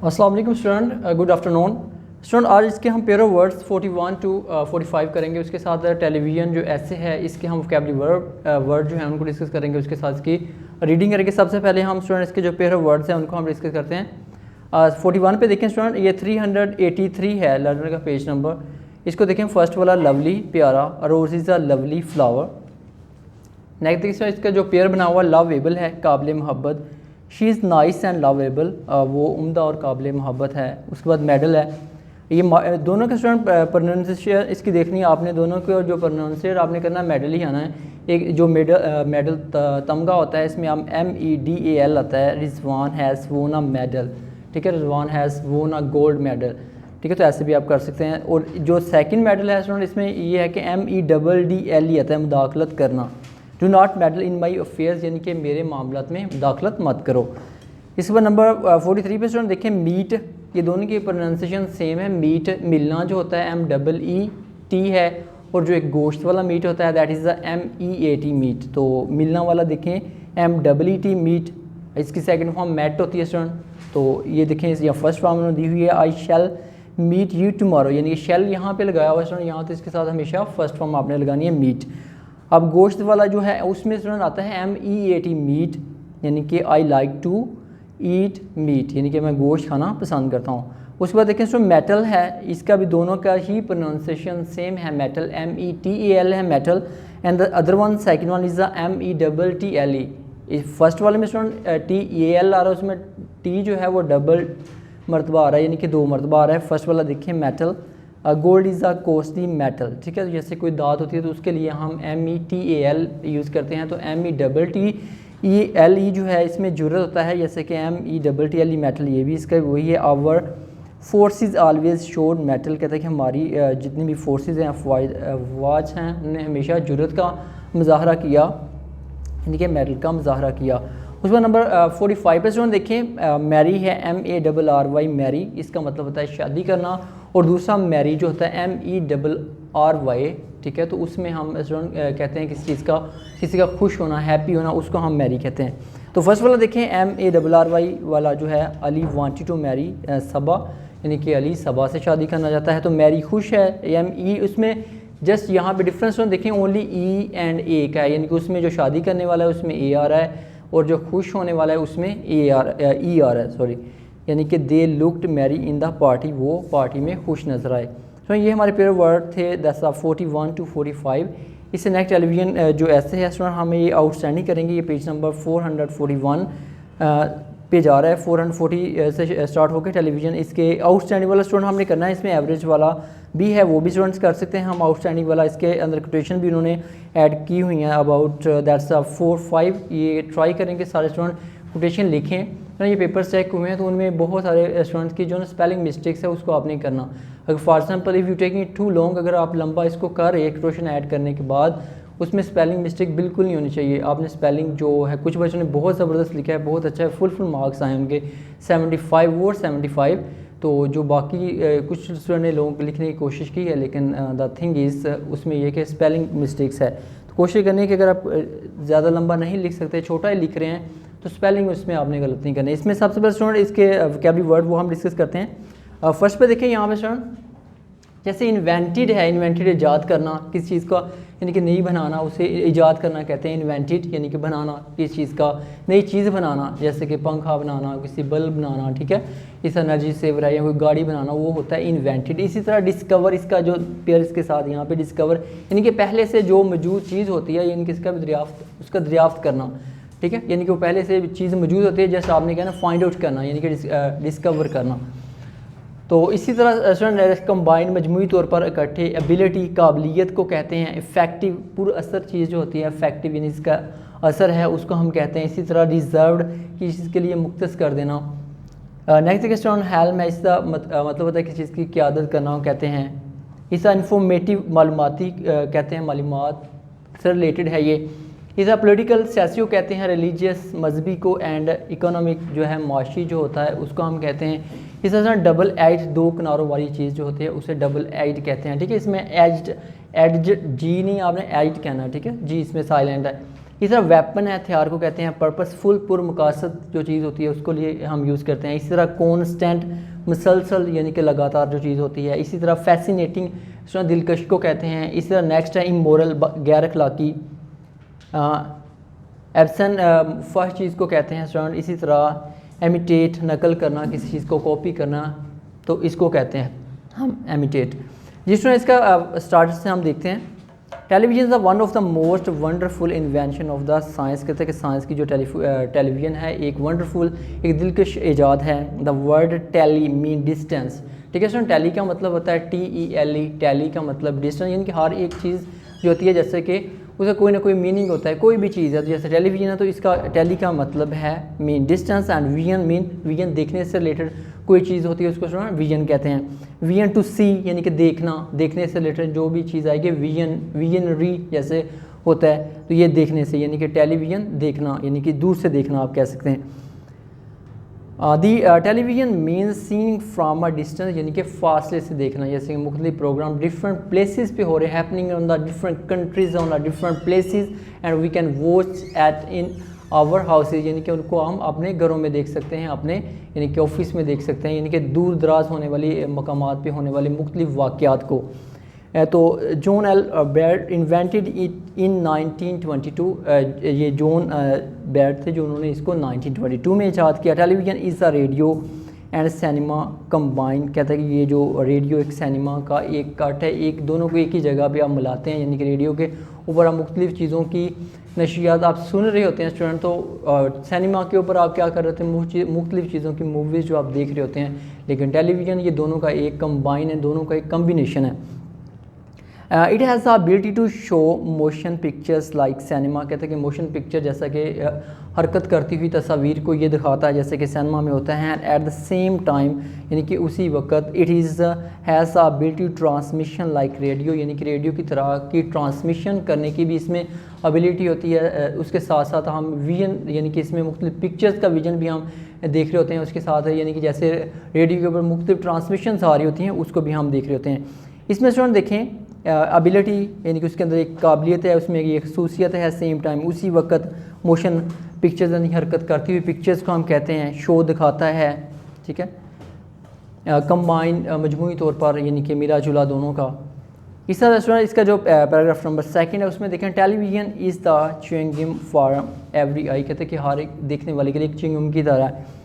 अस्सलाम वालेकुम student, good afternoon student. आज इसके हम पेयर ऑफ वर्ड्स 41 टू 45 करेंगे। उसके साथ टेलीविज़न जो ऐसे है इसके हम वोकैबुलरी वर्ड जो है उनको डिस्कस करेंगे। उसके साथ इसकी रीडिंग करेंगे। सबसे पहले हम स्टूडेंट इसके जो पेयर ऑफ वर्ड्स हैं उनको हम डिस्कस करते हैं। 41 पे देखें स्टूडेंट, ये 383 है लर्नर का पेज नंबर। इसको देखें, फर्स्ट वाला लवली प्यारा, rose is a lovely flower. Next देखिए इसका जो पेयर बना हुआ लवेबल है, काबिल मोहब्बत। She is nice and lovable, वो उम्दा और काबिल मोहब्बत है। उसके बाद मेडल है। ये दोनों के स्टूडेंट प्रोनाउंसिएशन इसकी देखनी है आपने, दोनों के जो प्रोनाउंसिएट आपने करना है मेडल ही आना है। एक जो मेडल तमगा होता है इसमें हम MEDAL आता है। रिजवान हैज़ वोन अ मेडल, ठीक है, रिजवान हैज़ वोन अ गोल्ड मेडल, ठीक है, तो ऐसे भी आप कर सकते हैं। और जो सेकंड मेडल है स्टूडेंट इसमें ये है कि MEDDLE आता है, मुदाखलत करना। Do not medal in my affairs, यानी कि मेरे मामलात में मुदाखलत मत करो। इसके बाद नंबर 43 पे स्टूडेंट देखें मीट, ये दोनों की प्रोनाउंसिएशन सेम है। मीट मिलना जो होता है MEET है, और जो एक गोश्त वाला मीट होता है that is the MEAT meat. तो मिलना वाला देखें MEET मीट। इसकी सेकंड फॉर्म मैट होती है स्टूडेंट। तो ये देखें या फर्स्ट फॉर्म उन्होंने दी हुई है आई शैल मीट यू टुमारो, यानी कि शैल यहाँ पे लगाया हुआ है स्टूडेंट, यहाँ तो इसके साथ हमेशा फर्स्ट फॉर्म आपने लगानी है मीट। अब गोश्त वाला जो है उसमें स्टूडेंट आता है MEAT मीट, यानी कि I like to eat meat, यानी कि मैं गोश्त खाना पसंद करता हूँ। उसके बाद देखें स्टूडेंट मेटल है, इसका भी दोनों का ही प्रोनाउंसिएशन सेम है। मेटल METAL है metal, and the other one second one is the METTLE। इस फर्स्ट वाले में स्टूडेंट TAL आ रहा है, उसमें T जो है वो डबल मरतबा आ रहा है, यानी कि 2 मरतबा आ रहा है। फर्स्ट वाला देखिए metal. Gold is a costly metal, ठीक है, जैसे कोई दात होती है तो उसके लिए हम METAL यूज़ करते हैं। तो METTELE जो है इसमें जुर्रत होता है, जैसे कि METTLE मेटल, ये भी इसका वही है। Our forces always showed mettle, कहता है कि हमारी जितनी भी फोर्सेस हैं अफवाज हैं उन्होंने हमेशा जुर्रत का मुजाहरा किया, यानी कि मेटल का मुजाहरा किया। उसके बाद नंबर 45 पे स्टूडेंट देखें मैरी है MARRY मैरी, इसका मतलब होता है शादी करना। और दूसरा मैरी जो होता है MERRY, ठीक है, तो उसमें हम स्टूडेंट कहते हैं किसी का खुश होना, हैप्पी होना, उसको हम मैरी कहते हैं। तो फर्स्ट वाला देखें MARRY वाला जो है अली वांटेड टू मैरी सबा, यानी कि अली सबा से शादी करना चाहता है। तो मैरी खुश है ME, उसमें जस्ट यहाँ पे डिफरेंस देखें ओनली E एंड A का है, यानी कि उसमें जो शादी करने वाला है उसमें A आ रहा है, और जो खुश होने वाला है उसमें E आ रहा है, सॉरी, यानी कि they looked merry in the party, वो पार्टी में खुश नजर आए। तो ये हमारे पेयर वर्ड थे 41 टू 45। इससे नेक्स्ट टेलीविज़न जो ऐसे है स्टूडेंट हमें ये आउटस्टैंडिंग करेंगे। ये पेज नंबर 441 पे जा रहा है, 440 से स्टार्ट होकर टेलीविज़न। इसके आउटस्टैंडिंग वाला स्टूडेंट हमने करना है, इसमें एवरेज वाला भी है, वो भी स्टूडेंट्स कर सकते हैं हम। आउटस्टैंडिंग वाला इसके अंदर कोटेशन भी उन्होंने ऐड की हुई हैं अबाउट दैट्स 4-5। ये ट्राई करेंगे सारे स्टूडेंट कोटेशन लिखें। तो ये पेपर चेक हुए हैं तो उनमें बहुत सारे स्टूडेंट्स की जो स्पेलिंग मिस्टेक्स है उसको आपने करना। अगर for example if you taking too long, अगर आप लंबा इसको कर रहे हैं कोटेशन ऐड करने के बाद, उसमें स्पेलिंग मिस्टेक बिल्कुल नहीं होनी चाहिए। आपने स्पेलिंग जो है, कुछ बच्चों ने बहुत ज़बरदस्त लिखा है, बहुत अच्छा है, फुल मार्क्स आए उनके 75 और 75। तो जो बाकी कुछ स्टूडेंट ने लोगों को लिखने की कोशिश की है, लेकिन द थिंग इज़ उसमें यह कि स्पेलिंग मिस्टेक्स है। तो कोशिश करनी है कि अगर आप ज़्यादा लंबा नहीं लिख सकते, छोटा ही लिख रहे हैं, तो स्पेलिंग उसमें आपने गलत नहीं करनी। इसमें सबसे पहले स्टूडेंट इसके वोकैबुलरी वर्ड वो हम डिस्कस करते हैं। फर्स्ट पे देखें यहाँ पे स्टूडेंट, जैसे इन्वेंटेड है, इन्वेंटेड ईजाद करना किस चीज़ का, यानी कि नई बनाना, उसे ईजाद करना कहते हैं इन्वेंटेड, यानी कि बनाना किस चीज़ का, नई चीज़ बनाना, जैसे कि पंखा बनाना, किसी बल्ब बनाना, ठीक है, इस एनर्जी सेवर है, या कोई गाड़ी बनाना, वो होता है इन्वेंटेड। इसी तरह डिस्कवर, इसका जो पेयर इसके साथ यहाँ पे डिस्कवर, यानी कि पहले से जो मौजूद चीज़ होती है, यानी कि इसका भी उसका दरियाफ्त करना, ठीक है, यानी कि वो पहले से चीज़ मौजूद होती है, जैसे आपने कहना फाइंड आउट करना, यानी कि डिस्कवर करना। तो इसी तरह स्टूडेंट कंबाइंड मजमूई तौर पर इकट्ठे, एबिलिटी काबिलियत को कहते हैं। इफ़ेक्टिव पुरअसर चीज़ जो होती है, इफ़ेक्टिव यानी इसका असर है, उसको हम कहते हैं। इसी तरह रिजर्व्ड किसी चीज़ के लिए मुख्तस कर देना। नेक्स्ट देखिए स्टूडेंट हेल्म है, इसका मतलब होता है किसी चीज़ की क़यादत करना कहते हैं। इसका इंफॉर्मेटिव मालूमाती कहते हैं, मालूमात से रिलेटेड है ये। इसका पॉलिटिकल सियासी को कहते हैं, रिलीजियस मजहबी को, एंड इकोनॉमिक जो है माशी जो होता है उसको हम कहते हैं। इस तरह डबल एज, 2 किनारों वाली चीज़ जो होती है उसे डबल एज कहते हैं, ठीक है। इसमें एज जी नहीं, आपने एज कहना है, ठीक है, जी इसमें साइलेंट है। इस तरह वेपन है, हथियार को कहते हैं पर्पसफुल, पुरमकासद जो चीज़ होती है उसको लिए हम यूज़ करते हैं। इसी तरह कॉन्स्टेंट, मुसलसल यानी कि लगातार जो चीज़ होती है। इसी तरह फैसिनेटिंग, इस तरह दिलकश को कहते हैं। इसी तरह नेक्स्ट है इमोरल, गैर अखलाकी। एब्सन फर्स्ट चीज़ को कहते हैं स्टूडेंट। इसी तरह एमिटेट, नकल करना, किसी चीज़ को कॉपी करना, तो इसको कहते हैं हम एमिटेट। जिस तरह इसका स्टार्ट से हम देखते हैं, television is one of the most wonderful invention of the science. कहते हैं कि साइंस की जो टेलीविज़न है एक वंडरफुल, एक दिलकश ईजाद है। The word tele mean distance, ठीक है स्टूडेंट। टेली का मतलब होता है TELE, टेली का मतलब डिस्टेंस, यानी कि हर एक चीज़ जो होती है जैसे कि उसका कोई ना कोई मीनिंग होता है, कोई भी चीज़ है। तो जैसे टेलीविज़न है तो इसका टेली का मतलब है mean distance, and vision mean vision, देखने से रिलेटेड कोई चीज़ होती है उसको विजन कहते हैं। विजन टू सी यानी कि देखना, देखने से रिलेटेड जो भी चीज़ आएगी। विजनरी जैसे होता है तो ये देखने से, यानी कि टेलीविज़न देखना, यानी कि दूर से देखना आप कह सकते हैं। The television means seeing from a distance, यानी कि फासले से देखना। जैसे कि मुख्तलिफ प्रोग्राम डिफरेंट प्लेसेस पे हो रहे हैं, happening on the different countries on the different places, and we can watch at in our houses, यानी कि उनको हम अपने घरों में देख सकते हैं, अपने यानी कि ऑफिस में देख सकते हैं, यानी कि दूर दराज होने वाली मकामात पे होने वाले मुख्तलिफ वाक़यात को। तो John L Baird invented it in 1922। ये जॉन बैर्ड थे जो उन्होंने इसको 1922 में ईजाद किया। Television is a radio and cinema combine, कहता है कि ये जो रेडियो एक सिनेमा का एक कट है, एक दोनों को एक ही जगह पे आप मिलाते हैं, यानी कि रेडियो के ऊपर आप मुख्तलिफ चीज़ों की नशियात आप सुन रहे होते हैं स्टूडेंट, तो सिनेमा के ऊपर आप क्या कर रहे होते हैं, मुख्तलिफ चीज़ों की मूवीज़ जो आप देख रहे होते हैं। लेकिन टेलीविज़न ये दोनों का एक कंबाइन है, दोनों का एक कम्बिनेशन है। It has the ability to show motion pictures like cinema, कहते हैं कि मोशन पिक्चर जैसा कि हरकत करती हुई तस्वीर को ये दिखाता है जैसे कि सिनेमा में होता है। एट द सेम टाइम यानी कि उसी वक्त it is has the ability transmission like radio, यानी कि रेडियो की तरह की ट्रांसमिशन करने की भी इसमें एबिलिटी होती है। उसके साथ साथ हम विजन, यानी कि इसमें मुख्तलिफ पिक्चर्स का विजन भी हम देख रहे होते हैं उसके साथ है, यानी कि जैसे रेडियो के ऊपर मुख्तलिफ ट्रांसमिशन आ रही होती हैं उसको भी हम देख रहे होते हैं। इसमें स्टूडेंट देखें एबिलिटी यानी कि उसके अंदर एक काबिलियत है, उसमें एक खसूसियत है, सेम टाइम उसी वक्त मोशन पिक्चर्स यानी हरकत करती हुई पिक्चर्स को हम कहते हैं, शो दिखाता है, ठीक है। कंबाइन मजमूई तौर पर यानी कि मिला जुला दोनों का। इस तरह स्टूडेंट इसका जो पैराग्राफ नंबर 2 है उसमें देखें, television is the chewing gum for every eye, कहते हैं कि हर एक देखने वाले के लिए एक च्युइंग गम की तरह है।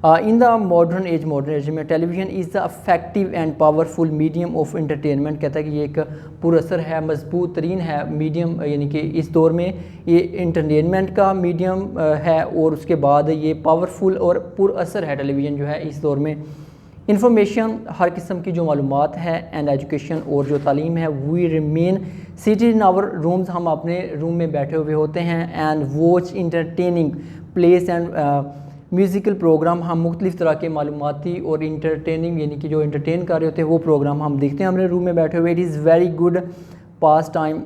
इन द मॉडर्न एज में television is the affective and powerful medium of entertainment, कहता है कि ये एक पुरअसर है, मजबूत तरीन है मीडियम, यानी कि इस दौर में ये एंटरटेनमेंट का मीडियम है, और उसके बाद ये पावरफुल और पुरअसर है टेलीविज़न जो है इस दौर में। इंफॉर्मेशन हर किस्म की जो मालूमात है, एंड एजुकेशन और जो तालीम है, we remain seated in our rooms, हम अपने रूम में बैठे हुए होते हैं, and watch entertaining place and musical program, हम मुख्तलिफ़ तरह के मालूमाती और इंटरटेनिंग यानी कि जो इंटरटेन कर रहे होते हैं वो प्रोग्राम हम देखते हैं अपने रूम में बैठे हुए। It is very good pass time,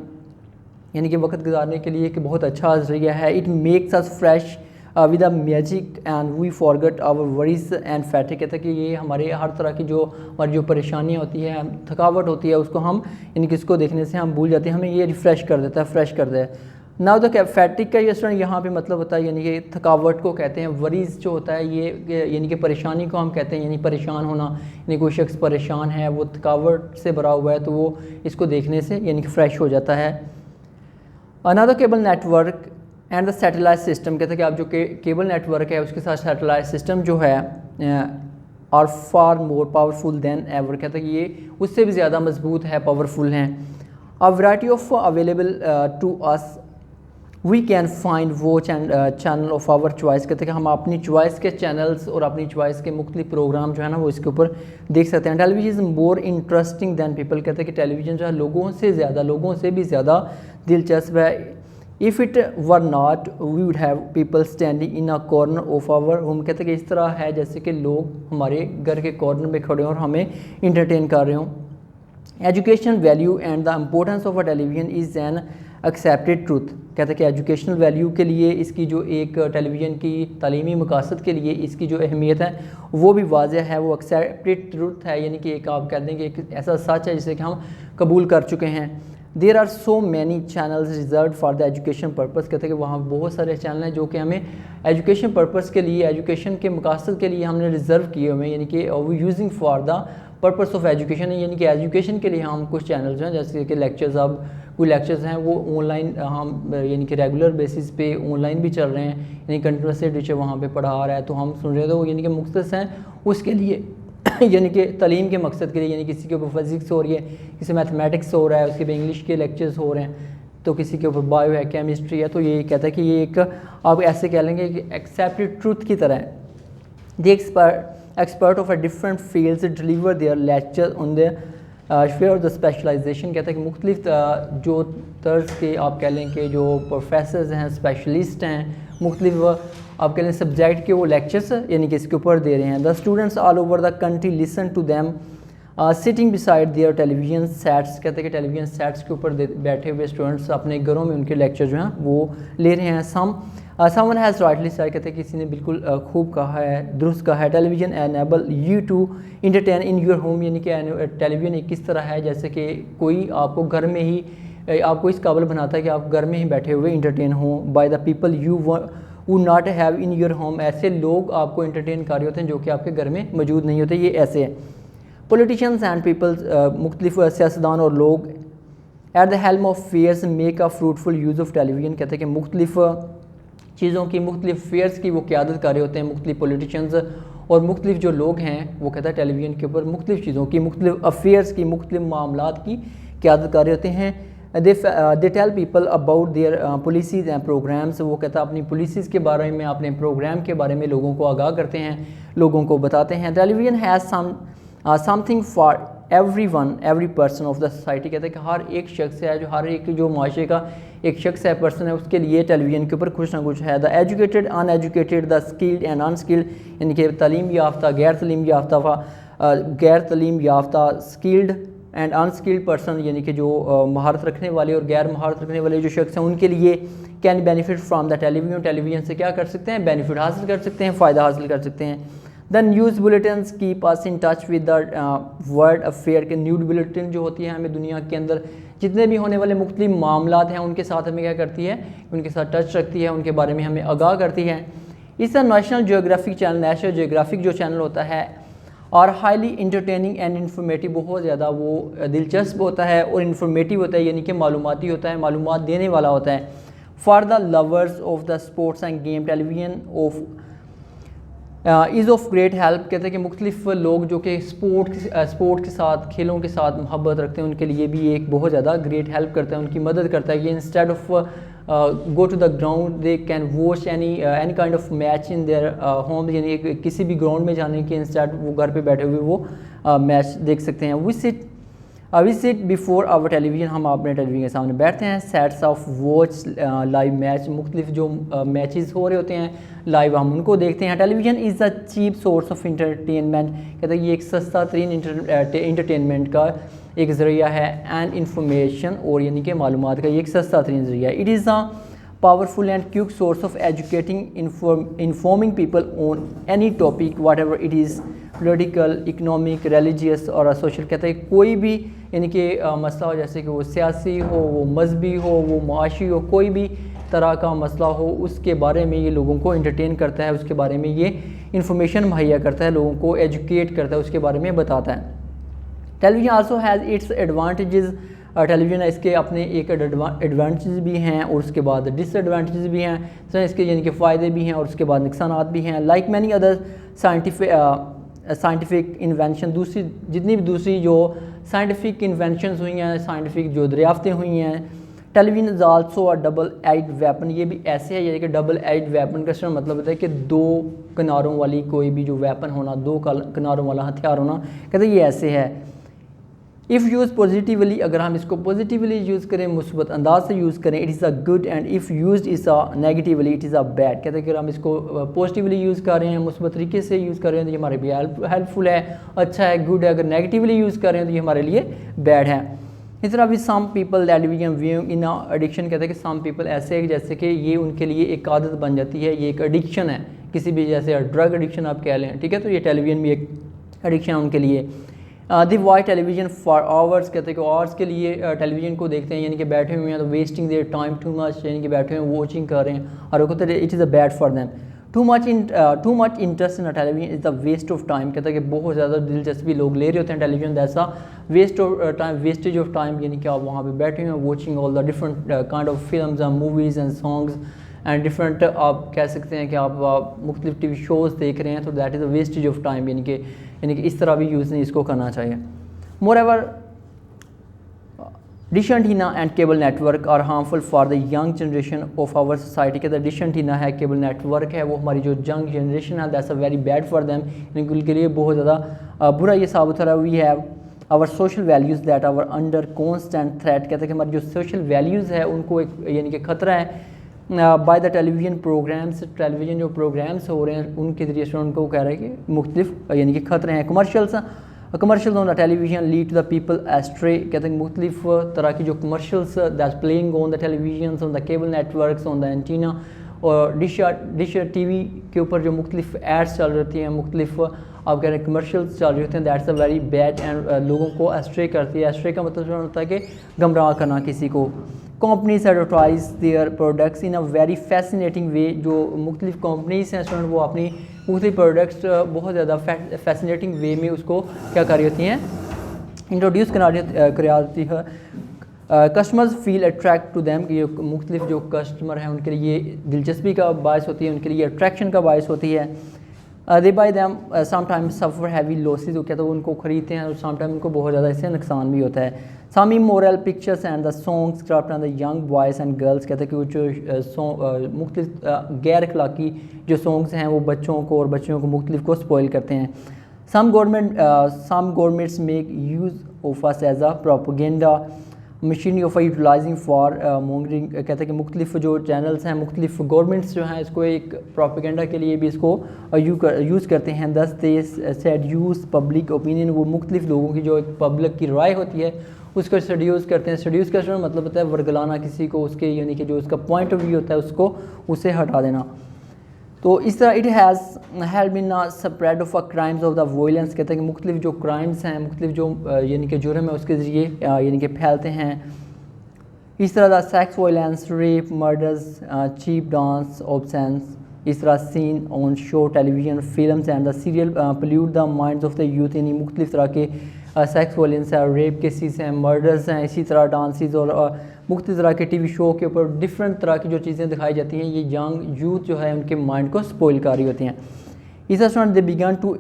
यानी कि वक्त गुजारने के लिए एक बहुत अच्छा जरिया है। It makes us fresh with a magic and we forget our worries and fatigue, कहते हैं कि ये हमारे हर तरह की जो हमारी जो परेशानियाँ होती है, थकावट होती है, उसको हम यानी कि इसको देखने से हम भूल जाते हैं, हमें ये रिफ़्रेश कर देता है, फ्रेश कर देता है। नाउ द फैटिक का ये स्टूडेंट यहाँ पे मतलब होता है यानी कि थकावट को कहते हैं। वरीज़ जो होता है ये यानी कि परेशानी को हम कहते हैं, यानी परेशान होना, यानी कोई शख्स परेशान है, वो थकावट से भरा हुआ है, तो वो इसको देखने से यानी कि फ्रेश हो जाता है। Another cable network and the satellite system, कहते हैं कि आप जो केबल नेटवर्क है उसके साथ सैटेलाइट सिस्टम जो है are far more powerful than ever, कहते हैं कि ये उससे भी ज़्यादा मजबूत है, पावरफुल हैं। A variety of available to us, we can find watch and channel of our choice, कहते हैं कि हम अपनी चॉइस के चैनल्स और अपनी चॉइस के मुख्तलिफ प्रोग्राम जो है ना वो इसके ऊपर देख सकते हैं। Television is more interesting than people, कहते हैं कि टेलीविज़न जो है लोगों से भी ज़्यादा दिलचस्प है। If it were not we would have people standing in a corner of our home, कहते हैं कि इस तरह है जैसे कि लोग हमारे घर के कॉर्नर में खड़े हों और हमें इंटरटेन कर रहे हों। Education value and the importance of a television is an accepted truth, कहते हैं कि एजुकेशनल वैल्यू के लिए इसकी जो एक टेलीविज़न की तालीमी मकासद के लिए इसकी जो अहमियत है वो भी वाज़ह है, वो एक्सेप्टेड ट्रूथ है, यानी कि एक आप कह दें कि एक ऐसा सच है जिसे कि हम कबूल कर चुके हैं। There are so many channels reserve for the education purpose, कहते हैं कि वहाँ बहुत सारे चैनल हैं जो कि हमें एजुकेशन पर्पज़ के लिए, एजुकेशन के मकासद के लिए हमने रिज़र्व किए हुए हैं, यानी कि वो using for the purpose of education, यानी कि एजुकेशन के लिए हम कुछ चैनल्स हैं, जैसे कि लेक्चर्स, अब कोई लेक्चर्स हैं वो ऑनलाइन हम यानी कि रेगुलर बेसिस पे ऑनलाइन भी चल रहे हैं, यानी कंटिन्यूसली टीचर वहाँ पे पढ़ा रहा है तो हम सुन रहे हैं, तो यानी कि मुख्तस हैं उसके लिए यानी कि तालीम के मकसद के लिए, यानी किसी के ऊपर फिज़िक्स हो रही है, किसी मैथमेटिक्स हो रहा है, उसके ऊपर इंग्लिश के लेक्चर्स हो रहे हैं, तो किसी के ऊपर बायो है, केमिस्ट्री है, तो ये कहता है कि ये एक आप ऐसे कह लेंगे कि एक्सेप्टेड ट्रूथ की तरह है। The expert of a different fields deliver their lecture on the fair the specialisation, कहता है कि मुख्तलिफ जो तर्ज के आप कह लें कि जो प्रोफेसर्स हैं, स्पेशलिस्ट हैं, मुख्तलिफ आप कह लें सब्जेक्ट के वो लेक्चर्स यानी कि इसके ऊपर दे रहे हैं। The students all over the country listen to them sitting beside their television sets, कहते हैं कि टेलीविजन सेट्स के ऊपर बैठे हुए स्टूडेंट्स अपने घरों में उनके लेक्चर जो हैं वो ले रहे हैं। समवन हैज़ राइटली सेड, कहते हैं किसी ने बिल्कुल खूब कहा है, दुरुस्त कहा है, television enable you to entertain in your home, यानी कि टेलीविजन एक किस तरह है जैसे कि कोई आपको घर में ही आपको इस काबिल बनाता है कि आप घर में ही बैठे हुए इंटरटेन हों by the people you would not have in your home, ऐसे लोग आपको इंटरटेन कर रहे होते हैं जो कि आपके घर में मौजूद नहीं होते, ये ऐसे है। पॉलिटिशियंस एंड पीपल्स, मुख्तलिफ सियासतदान और लोग at the helm of fairs make a fruitful use of television, कहते हैं कि मुख्तलिफ चीज़ों की, मुख्तलिफ फेयर्स की वो क़यादत कर रहे होते हैं, मुख्तलिफ पॉलिटिशियंस और मुख्तलिफ जो लोग हैं वो कहता है टेलीविज़न के ऊपर मुख्तलिफ चीज़ों की, मुख्तलिफ अफेयर्स की, मुख्तलिफ मामलात की क़यादत कर रहे होते हैं। They tell people about their policies and programs, वो कहता है अपनी पॉलिसीज़ के बारे में, अपने प्रोग्राम के बारे में लोगों को आगाह करते हैं, लोगों को बताते हैं। Television has something for every person of the society, कहते हैं कि हर एक शख्स है, जो हर एक जो माशरे का एक शख्स है, पर्सन है, उसके लिए टेलीविज़न के ऊपर कुछ ना कुछ है। The educated uneducated, the skilled and unskilled, यानी कि तालीम याफ्ता गैर तालीम याफ्ता, गैर तालीम याफ्ता, स्किल्ड एंड अनस्किल्ड पर्सन, यानी कि जो महारत रखने वाले और गैर महारत रखने वाले जो शख्स हैं उनके लिए can benefit from the television, television से क्या कर सकते हैं, बेनिफिट हासिल कर सकते हैं, फ़ायदा हासिल कर सकते हैं। The news bulletins keep us in touch with the world affair, के न्यूज़ बुलेटिन जो होती है हमें दुनिया के अंदर जितने भी होने वाले मुख्तलिफ मामलात हैं उनके साथ हमें क्या करती है, उनके साथ टच रखती है, उनके बारे में हमें आगाह करती है। इसका national geographic channel, national geographic जो चैनल होता है और हाईली इंटरटेनिंग एंड इन्फॉर्मेटिव, बहुत ज़्यादा वो दिलचस्प होता है और इन्फॉर्मेटिव होता है, यानी कि मालूमाती होता है, मालूमात देने वाला होता है। For the lovers of the sports end game, television of is of great help, कहते हैं कि मुख्तलिफ लोग जो कि स्पोर्ट के साथ, खेलों के साथ मोहब्बत रखते हैं उनके लिए भी एक बहुत ज़्यादा ग्रेट हेल्प करता है, उनकी मदद करता है कि instead of go to the ground they can watch any kind of match in their home, यानी किसी भी ग्राउंड में जाने के इंस्टेड वो घर पे बैठे हुए वो मैच देख सकते हैं। We sit before our television, हम अपने टेलीविज़न के सामने बैठते हैं। Sets of watch live match, मुख्तलिफ जो मैचेस हो रहे होते हैं लाइव हम उनको देखते हैं। Television is a cheap source of entertainment, कहते हैं ये एक सस्ता तरीन इंटरटेनमेंट का एक ज़रिया है, एंड इंफॉर्मेशन, और यानी कि मालूमात का ये एक सस्ता तरीन ज़रिया है। It is a powerful and quick source of educating informing people on any topic whatever it is, political, economic, religious और सोशल, कहते हैं कोई भी यानी कि मसला हो, जैसे कि वो सियासी हो, वो मजहबी हो, वो माशी हो, कोई भी तरह का मसला हो, उसके बारे में ये लोगों को इंटरटेन करता है, उसके बारे में ये इंफॉर्मेशन मुहैया करता है, लोगों को एजुकेट करता है, उसके बारे में बताता है। Television also has its advantages, television इसके अपने एक एडवांटेज भी हैं और उसके बाद डिसएडवांटेज भी हैं, तो इसके यानी कि फ़ायदे भी हैं और उसके बाद नुकसानात भी हैं। Like many other scientific invention, दूसरी जितनी भी दूसरी जो साइंटिफिक इन्वेंशंस हुई हैं, साइंटिफिक जो दरियाफ्तें हुई हैं, television is also a double edge weapon, ये भी ऐसे है यानी कि डबल एज वेपन का इसका मतलब होता है कि दो किनारों वाली कोई भी जो वेपन होना, दो किनारों वाला हथियार होना, कहते हैं ये ऐसे है। इफ़ यूज़ पॉजिटिवली, अगर हम इसको पॉजिटिवली यूज़ करें, मुस्बत अंदाज से यूज़ करें, it is a good, and if use is a negatively it is a bad, कहते हैं कि अगर हम इसको पॉजिटिवली यूज़ कर रहे हैं, मुस्बत तरीके से यूज़ कर रहे हैं तो ये हमारे लिए हेल्पफुल है, अच्छा है, गुड है। अगर नेगेटिवली यूज़ कर रहे हैं तो ये हमारे लिए बैड है। इस तरह भी some people television view in addiction, कहते हैं कि सम पीपल ऐसे है जैसे कि ये उनके लिए एक आदत बन जाती है, ये एक एडिक्शन है, किसी भी जैसे ड्रग एडिक्शन आप कह लें, ठीक है, तो ये टेलीविज़न भी एक एडिक्शन है उनके लिए। दी वाई टेलीविज़न फॉर आवर्स, कहते हैं कि आवर्स के लिए टेलीविज़न को देखते हैं, यानी कि बैठे हुए हैं तो wasting their time too much, यानी कि बैठे हुए हैं वॉचिंग कर रहे हैं और कहते हैं it is a bad for them. Too much interest in a television is the waste of time, कहता है कि बहुत ज़्यादा दिलचस्पी लोग ले रहे होते हैं television, that's a waste of time, wastage of time, यानी कि आप वहाँ पे बैठे हुए हैं watching all the different kind of films and movies and songs and different, आप कह सकते हैं कि आप मुख्तलिफ टीवी शोज़ देख रहे हैं, तो that is a wastage of time, यानी कि इस तरह भी यूज़ नहीं इसको करना चाहिए। Moreover dish antenna and cable network are harmful for the young generation of our society, कहते हैं डिश एंटीना है, केबल नेटवर्क है, वो हमारी जो यंग जनरेशन है that's a very bad for them, उनके लिए बहुत ज़्यादा बुरा ये साबित हो रहा है। We have our social values that our under constant threat, कहते हैं कि हमारी जो सोशल वैल्यूज़ है उनको एक यानी कि ख़तरा है by the television programs, television जो प्रोग्राम्स हो रहे हैं उनके ज़रिए से उनको कह रहे हैं कि मुख्तलिफ यानी कि ख़तरे हैं। Commercials on the television lead to the people astray, कहते हैं मुख्तलिफ तरह की जो commercials that playing on the television, on the cable networks, on the antenna और डिश टीवी के ऊपर जो मुख्तलिफ एड्स चल रही हैं, मुख्तलिफ आप कह रहे हैं कमर्शियल्स चल रहे होते हैं, that's a very bad and लोगों को एस्ट्रे करती है। एस्ट्रे का मतलब होता है कि गमराह करना किसी को। Companies advertise their products in a very fascinating way, जो मुख्तलिफ कंपनीज हैं स्टूडेंट वो अपनी मुख्तलिफ प्रोडक्ट्स बहुत ज़्यादा फैसिनेटिंग वे में उसको क्या कर रही होती हैं, इंट्रोड्यूस करा देती है। Customers feel attract to them, कि मुख्तलिफ जो कस्टमर हैं उनके लिए दिलचस्पी का बायस होती है, उनके लिए अट्रैक्शन का बायस होती है। They by them sometimes suffer heavy losses, वो कहते हैं उनको ख़रीदते हैं और समटाइम उनको बहुत ज़्यादा इससे नुकसान भी होता है। Some immoral pictures and the songs corrupt and the young boys and girls, कहते हैं कि जो मुख्तलिफ गैर अखलाकी जो सॉन्ग्स हैं वो बच्चों को और बच्चियों को मुख्तलिफ को स्पॉइल करते हैं। Some governments make use of us as a propaganda machinery of utilizing for mongering, कहते हैं कि मुख्तलिफ जो चैनल्स हैं, मुख्तलिफ गवर्नमेंट्स जो हैं इसको एक प्रोपेगेंडा के लिए भी इसको यूज़ करते हैं। दस they said use public opinion, वो मुख्तलिफ लोगों की जो एक पब्लिक की राय होती है उसको सड्यूस करते हैं। सड्यूस का मतलब होता है वर्गलाना किसी को, उसके यानी कि जो उसका पॉइंट ऑफ व्यू होता है उसको उससे हटा देना। तो इस तरह it has help in spread of crimes of the violence, कहते हैं कि मुख्तलिफ जो क्राइम्स हैं, मुख्तलिफ जो यानी कि जुर्म है उसके ज़रिए यानी कि फैलते हैं। इस तरह the sex violence, rape, murders, cheap dance, obscene, इस तरह seen on show television, films and the serial pollute the minds of the youth, यानी मुख्तलिफ तरह के सेक्स वायलेंस है, रेप केसेस हैं, मर्डर्स हैं, इसी तरह डांसेस और मुख्तलिफ तरह के टीवी शो के ऊपर डिफरेंट तरह की जो चीज़ें दिखाई जाती हैं, ये यंग यूथ जो है उनके माइंड को स्पॉइल कर रही होती हैं। इस तरह they begin to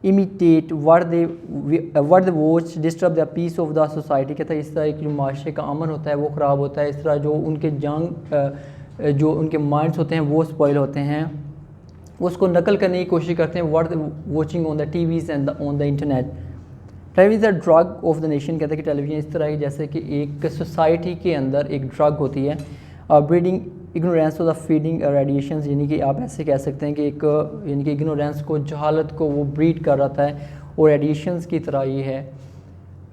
imitate word the watch disturb the peace of the society, कहता है इस तरह एक जो माशरे का अमन होता है वो ख़राब होता है। इस तरह जो उनके जो उनके माइंड्स होते हैं वो स्पॉइल होते हैं, उसको नकल करने की कोशिश करते हैं। Word watching on the TVs and on the internet. Television drug of the nation, कहते हैं कि टेलीविज़न इस तरह की जैसे कि एक सोसाइटी के अंदर एक ड्रग होती है। Breeding ignorance of the feeding radiations, यानी कि आप ऐसे कह सकते हैं कि एक यानी कि इग्नोरेंस को, जहालत को वो ब्रीड कर रहा है और रेडिएशंस की तरह ये है।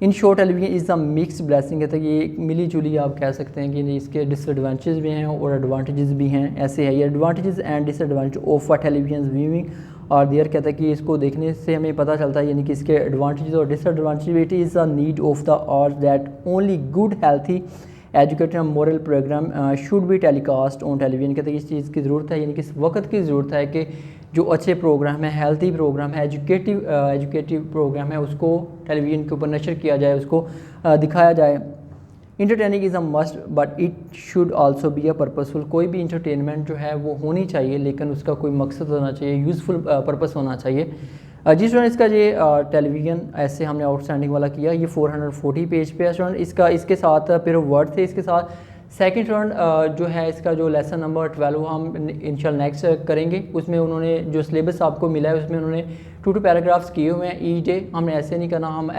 In short television is the mix blessing, कहते हैं कि ये मिली जुली आप कह सकते हैं कि इसके डिसएडवांटेज भी हैं और एडवांटेजेस भी हैं। ऐसे है ये advantages and disadvantage of a television viewing और देयर, कहता है कि इसको देखने से हमें पता चलता है यानी कि इसके एडवांटेज और disadvantage. It is the need of the hour that only good healthy educated moral program should be telecast on television, कहते हैं इस चीज़ की ज़रूरत है, यानी कि इस वक्त की ज़रूरत है कि जो अच्छे प्रोग्राम है, हेल्थी प्रोग्राम है, एजुकेटिव प्रोग्राम है, उसको टेलीविज़न के ऊपर नशर किया जाए, उसको दिखाया जाए। Entertaining is a must but it should also be a purposeful, कोई भी इंटरटेनमेंट जो है वो होनी चाहिए लेकिन उसका कोई मकसद होना चाहिए, यूज़फुल पर्पस होना चाहिए। जिस स्टूडेंट इसका ये टेलीविज़न ऐसे हमने आउटस्टैंडिंग वाला किया, ये 440 पेज पे है स्टूडेंट। इसके साथ फिर वर्ड थे, इसके साथ सेकंड स्टूडेंट जो है इसका जो लेसन नंबर 12 हम इंशाल्लाह नेक्स्ट करेंगे। उसमें उन्होंने जो सिलेबस आपको मिला है उसमें उन्होंने 2 पैराग्राफ्स किए हुए हैं ईच डे। हमने ऐसे नहीं करना, हम